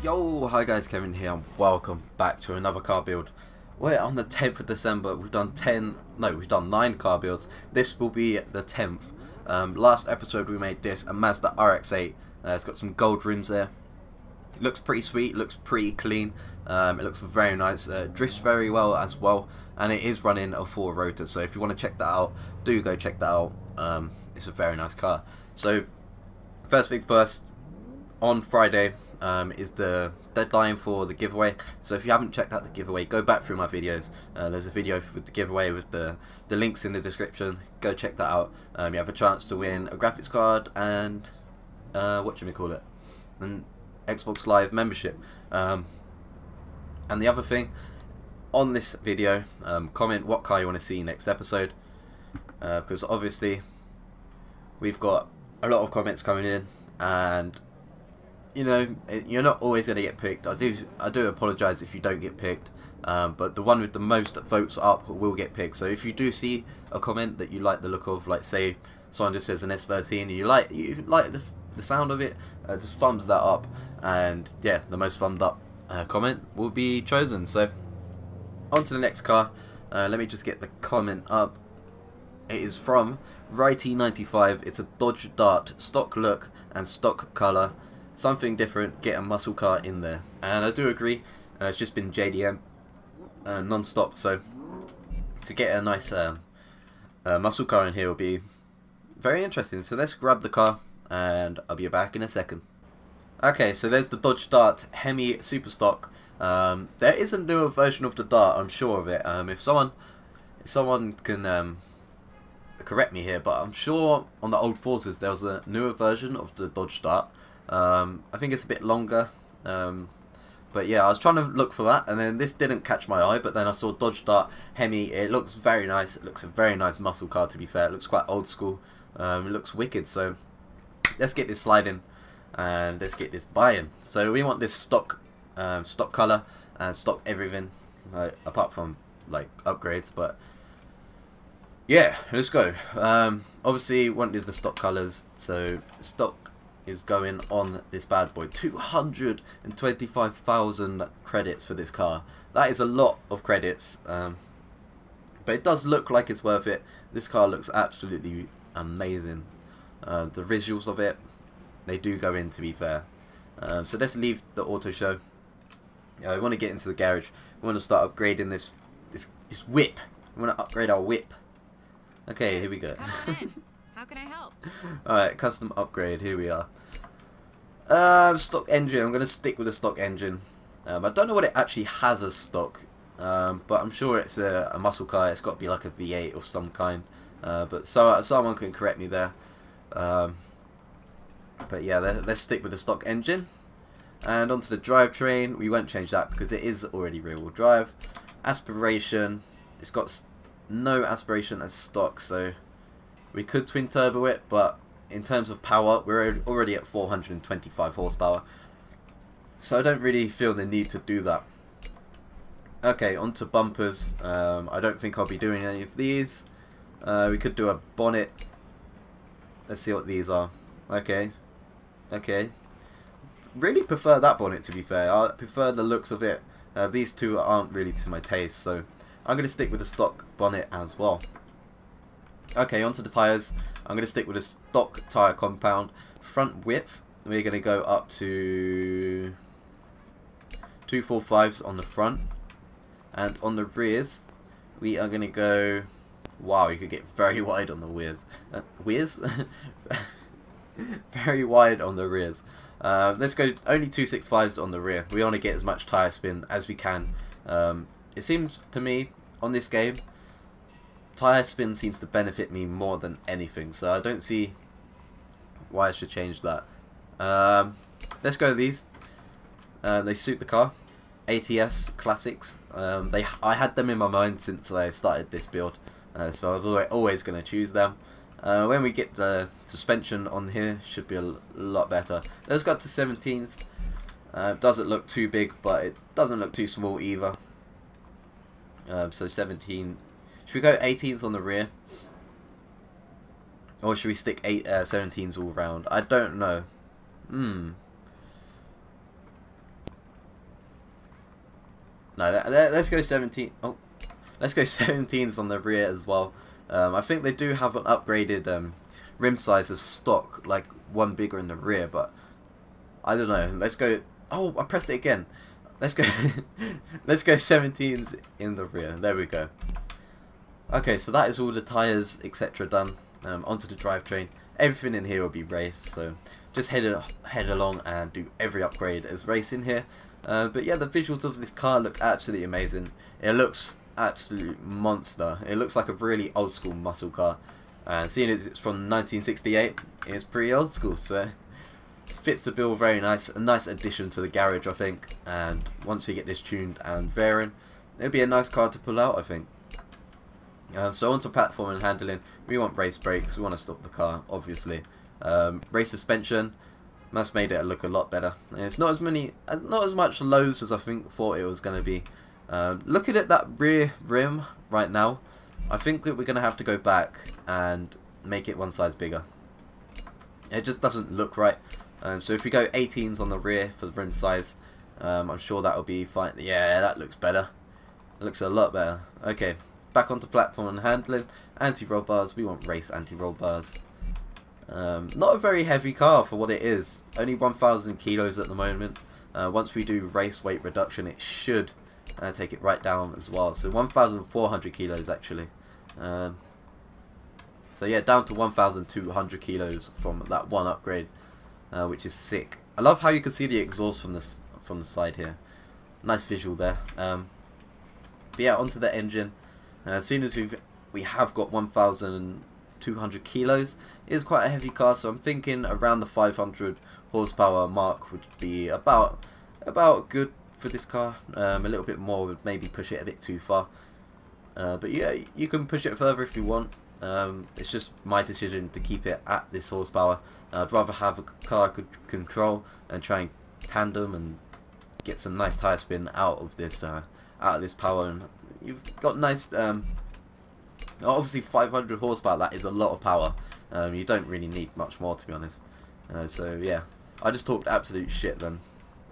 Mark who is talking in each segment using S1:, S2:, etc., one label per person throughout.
S1: Yo, hi guys, Kevin here and welcome back to another car build. We're on the 10th of December, we've done 9 car builds. This will be the 10th. Last episode we made this, a Mazda RX-8. It's got some gold rims there. It looks pretty sweet, looks pretty clean, it looks very nice, drifts very well as well, and it is running a 4 rotor, so if you want to check that out, do go check that out. It's a very nice car. So, first thing first, on Friday is the deadline for the giveaway, so if you haven't checked out the giveaway, go back through my videos. There's a video with the giveaway with the links in the description. Go check that out. You have a chance to win a graphics card and an Xbox Live membership. And the other thing, on this video, comment what car you want to see next episode, because obviously we've got a lot of comments coming in, and you know, you're not always going to get picked. I do apologise if you don't get picked, but the one with the most votes up will get picked. So if you do see a comment that you like the look of, like say someone just says an S13 and you like the sound of it, just thumbs that up, and yeah, the most thumbed up comment will be chosen. So on to the next car. Let me just get the comment up. It is from Righty95. It's a Dodge Dart, stock look and stock colour. Something different, get a muscle car in there. And I do agree, it's just been JDM non-stop, so to get a nice muscle car in here will be very interesting. So let's grab the car and I'll be back in a second. Okay, so there's the Dodge Dart Hemi Super Stock. There is a newer version of the Dart, I'm sure of it. If someone can correct me here, but I'm sure on the old Forzas there was a newer version of the Dodge Dart. I think it's a bit longer, but yeah, I was trying to look for that, and then this didn't catch my eye, but then I saw Dodge Dart Hemi. It looks very nice. It looks a very nice muscle car, to be fair. It looks quite old school. It looks wicked, so let's get this sliding and let's get this buying. So we want this stock colour and stock everything, apart from like upgrades, but yeah, let's go. Obviously wanted the stock colours, so stock is going on this bad boy. 225,000 credits for this car. That is a lot of credits, but it does look like it's worth it. This car looks absolutely amazing. The visuals of it, they do go in, to be fair. So let's leave the auto show. We want to get into the garage. We want to start upgrading this whip. We want to upgrade our whip. Okay, here we go.
S2: Come on in. How can I help?
S1: Alright, custom upgrade, here we are. Stock engine, I'm going to stick with the stock engine. I don't know what it actually has as stock, but I'm sure it's a muscle car. It's got to be like a V8 of some kind, but someone can correct me there. But yeah, let's stick with the stock engine. And onto the drivetrain, we won't change that because it is already rear wheel drive. Aspiration, it's got no aspiration as stock, so we could twin turbo it, but in terms of power, we're already at 425 horsepower, so I don't really feel the need to do that. Okay, onto bumpers. I don't think I'll be doing any of these. We could do a bonnet. Let's see what these are. Okay. Really prefer that bonnet, to be fair. I prefer the looks of it. These two aren't really to my taste, so I'm going to stick with the stock bonnet as well. Okay, onto the tyres. I'm going to stick with a stock tyre compound. Front width, we're going to go up to 245s on the front. And on the rears, we are going to go... Wow, you could get very wide on the rears. Very wide on the rears. Let's go only 265s on the rear. We want to get as much tyre spin as we can. It seems to me, on this game, tyre spin seems to benefit me more than anything, so I don't see why I should change that. Let's go with these. They suit the car. ATS Classics. I had them in my mind since I started this build, so I was always going to choose them. When we get the suspension on here, should be a lot better. Let's go up to 17s. Doesn't look too big, but it doesn't look too small either. So 17. Should we go 18s on the rear? Or should we stick 17s all round? I don't know. No, let's go 17. Oh, let's go 17s on the rear as well. I think they do have an upgraded rim size as stock, like one bigger in the rear, but I don't know. Let's go. Oh, I pressed it again. Let's go. Let's go 17s in the rear. There we go. Okay, so that is all the tyres, etc. done. Onto the drivetrain. Everything in here will be race, so just head along and do every upgrade as race in here. But yeah, the visuals of this car look absolutely amazing. It looks absolute monster. It looks like a really old school muscle car. And seeing as it's from 1968, it's pretty old school, so fits the bill very nice. A nice addition to the garage, I think. And once we get this tuned and varying, it'll be a nice car to pull out, I think. So onto platform and handling, we want race brakes, we want to stop the car, obviously. Race suspension, that's made it look a lot better. And it's not as much lows as I thought it was going to be. Looking at that rear rim right now, I think that we're going to have to go back and make it one size bigger. It just doesn't look right. So if we go 18s on the rear for the rim size, I'm sure that will be fine. Yeah, that looks better. It looks a lot better. Okay. Back onto platform and handling. Anti-roll bars. We want race anti-roll bars. Not a very heavy car for what it is. Only 1,000 kilos at the moment. Once we do race weight reduction, it should take it right down as well. So 1,400 kilos actually. So yeah, down to 1,200 kilos from that one upgrade, which is sick. I love how you can see the exhaust from the side here. Nice visual there. But yeah, onto the engine. As soon as we have got 1,200 kilos, it is quite a heavy car, so I'm thinking around the 500 horsepower mark would be about good for this car. A little bit more would maybe push it a bit too far. But yeah, you can push it further if you want. It's just my decision to keep it at this horsepower. I'd rather have a car I could control and try and tandem and get some nice tire spin out of this power. And you've got nice, obviously 500 horsepower, that is a lot of power. You don't really need much more, to be honest. So yeah, I just talked absolute shit then.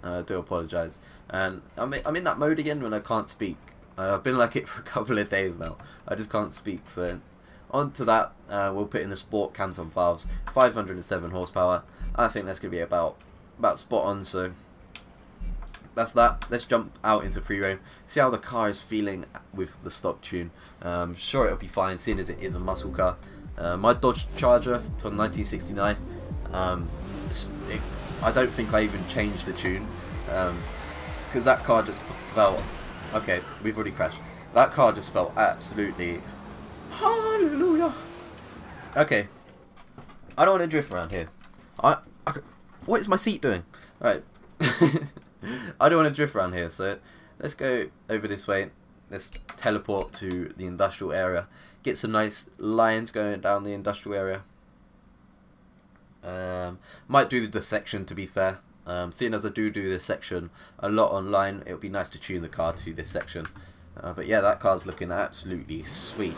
S1: I do apologise. And I'm in that mode again when I can't speak. I've been like it for a couple of days now. I just can't speak. So on to that, we'll put in the sport Canton valves, 507 horsepower. I think that's going to be about spot on. So that's that. Let's jump out into free roam, see how the car is feeling with the stock tune. Sure, it'll be fine, seeing as it is a muscle car. My Dodge Charger from 1969, I don't think I even changed the tune, because that car just felt, okay, we've already crashed. That car just felt absolutely, hallelujah. Okay, I don't want to drift around here. What is my seat doing? Right. I don't want to drift around here, so let's go over this way. Let's teleport to the industrial area. Get some nice lines going down the industrial area. Might do the section, to be fair. Seeing as I do this section a lot online, it would be nice to tune the car to this section. But yeah, that car's looking absolutely sweet.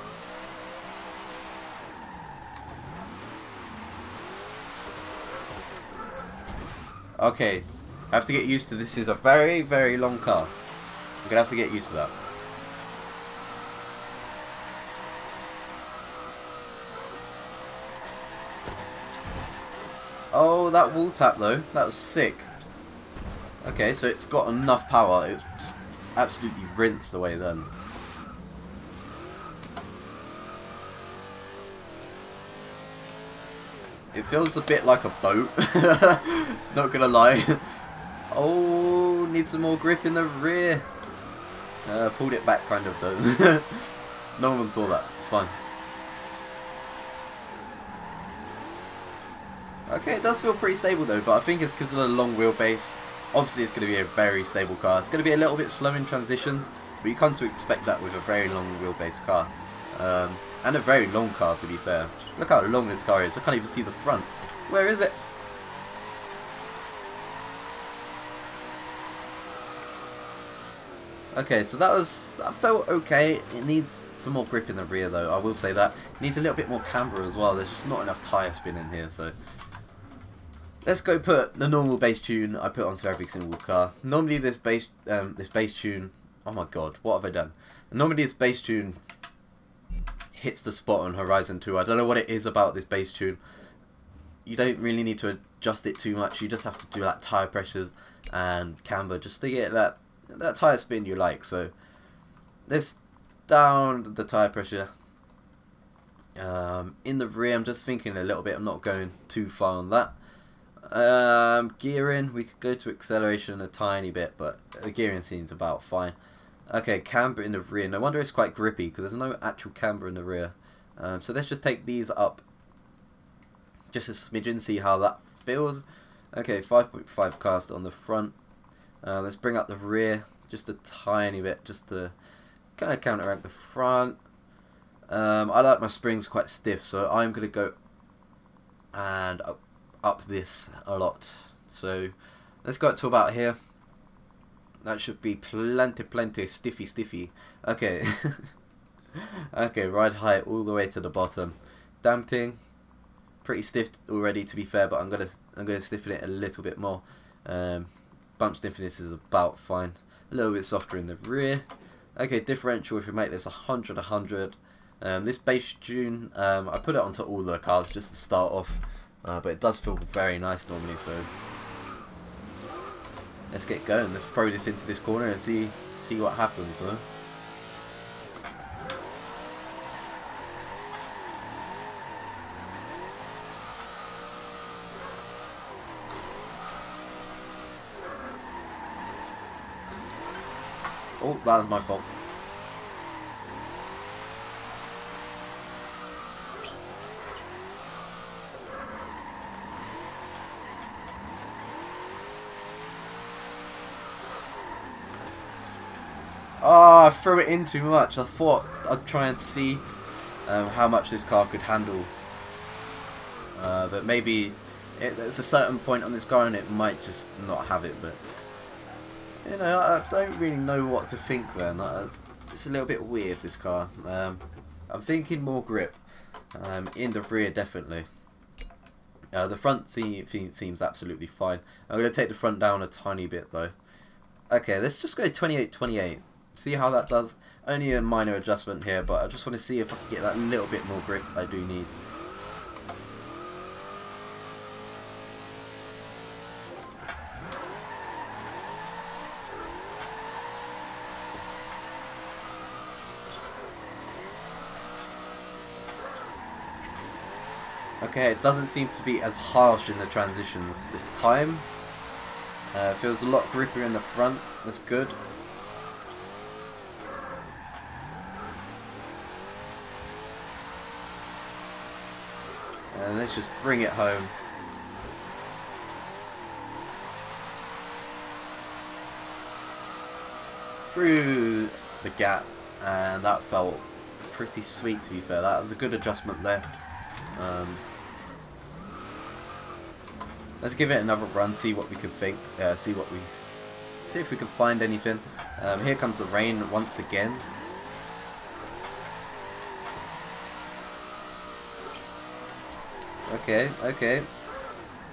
S1: Okay, I have to get used to this. Is a very, very long car. I'm going to have to get used to that. Oh, that wall tap though, that was sick. Okay, so it's got enough power, it's absolutely rinsed away then. It feels a bit like a boat, not gonna lie. Oh, need some more grip in the rear. Pulled it back kind of though. No one saw that, it's fine. Okay, it does feel pretty stable though, but I think it's because of the long wheelbase. Obviously it's going to be a very stable car. It's going to be a little bit slow in transitions, but you come to expect that with a very long wheelbase car. And a very long car, to be fair. Look how long this car is. I can't even see the front. Where is it? Okay, so that felt okay. It needs some more grip in the rear though, I will say that. It needs a little bit more camber as well. There's just not enough tyre spin in here, so let's go put the normal bass tune I put onto every single car. Normally this bass tune Oh my god, what have I done? Normally this bass tune hits the spot on Horizon 2. I don't know what it is about this bass tune. You don't really need to adjust it too much. You just have to do like tire pressures and camber just to get that tire spin you like. So let's down the tire pressure. In the rear, I'm just thinking a little bit. I'm not going too far on that. Gearing, we could go to acceleration a tiny bit, but the gearing seems about fine. Okay, camber in the rear. No wonder it's quite grippy because there's no actual camber in the rear. So let's just take these up just a smidgen, see how that feels. Okay, 5.5 cast on the front. Let's bring up the rear just a tiny bit, just to kind of counteract the front. I like my springs quite stiff, so I'm going to go and up this a lot. So let's go up to about here. That should be plenty stiffy. Okay. Okay, ride height all the way to the bottom. Damping, pretty stiff already to be fair, but I'm gonna stiffen it a little bit more. Bump stiffness is about fine. A little bit softer in the rear. Okay, differential, if we make this 100. This bass tune, I put it onto all the cars just to start off, but it does feel very nice normally, so let's get going. Let's throw this into this corner and see what happens, huh? Oh, that was my fault. Oh, I threw it in too much. I thought I'd try and see how much this car could handle. But maybe there's a certain point on this car and it might just not have it. But, you know, I don't really know what to think then. It's a little bit weird, this car. I'm thinking more grip. In the rear, definitely. The front seems absolutely fine. I'm going to take the front down a tiny bit, though. Okay, let's just go 28-28. See how that does. Only a minor adjustment here, but I just want to see if I can get that little bit more grip I do need. Okay, it doesn't seem to be as harsh in the transitions this time. Feels a lot grippier in the front. That's good. And let's just bring it home. Through the gap, and that felt pretty sweet, to be fair. That was a good adjustment there. Let's give it another run, see what we can think, see if we can find anything. Here comes the rain once again. Okay.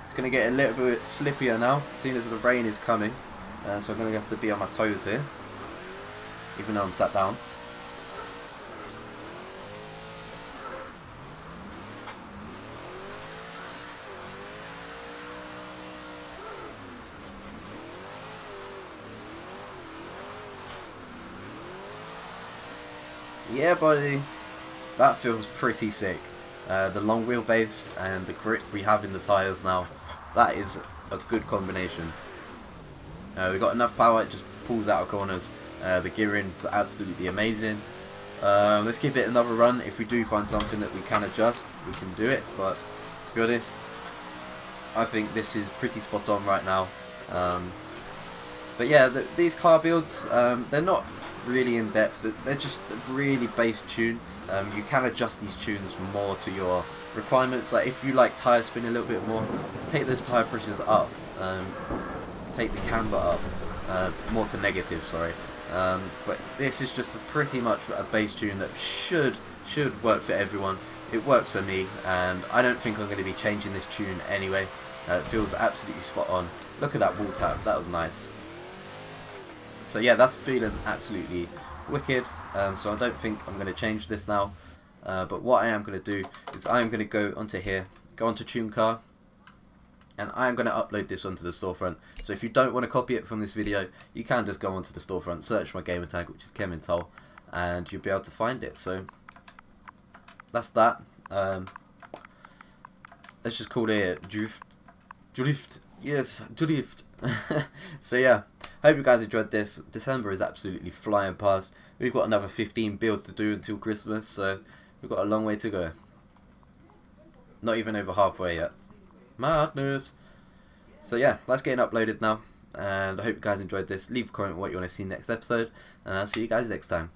S1: It's going to get a little bit slippier now, seeing as the rain is coming. So I'm going to have to be on my toes here, even though I'm sat down. Yeah, buddy, that feels pretty sick. The long wheelbase and the grip we have in the tyres now, that is a good combination. We've got enough power, it just pulls out of corners. The gearing's absolutely amazing. Let's give it another run. If we do find something that we can adjust, we can do it, but to be honest, I think this is pretty spot on right now. But yeah, these car builds, they're not really in depth, they're just a really base tune. You can adjust these tunes more to your requirements. Like if you like tyre spin a little bit more, take those tyre pressures up, take the camber up, more to negative, sorry. But this is just pretty much a base tune that should work for everyone. It works for me, and I don't think I'm going to be changing this tune anyway. It feels absolutely spot on. Look at that wall tap, that was nice. So yeah, that's feeling absolutely wicked. So I don't think I'm going to change this now. But what I am going to do is I'm going to go onto here, go onto TuneCar, and I'm going to upload this onto the storefront. So if you don't want to copy it from this video, you can just go onto the storefront, search my gamer tag, which is Kemintal, and you'll be able to find it. So that's that. Let's just call it Drift. Yes, Drift. So yeah, hope you guys enjoyed this. December is absolutely flying past. We've got another 15 builds to do until Christmas, so we've got a long way to go. Not even over halfway yet. Madness. So yeah, that's getting uploaded now, and I hope you guys enjoyed this. Leave a comment what you want to see next episode, and I'll see you guys next time.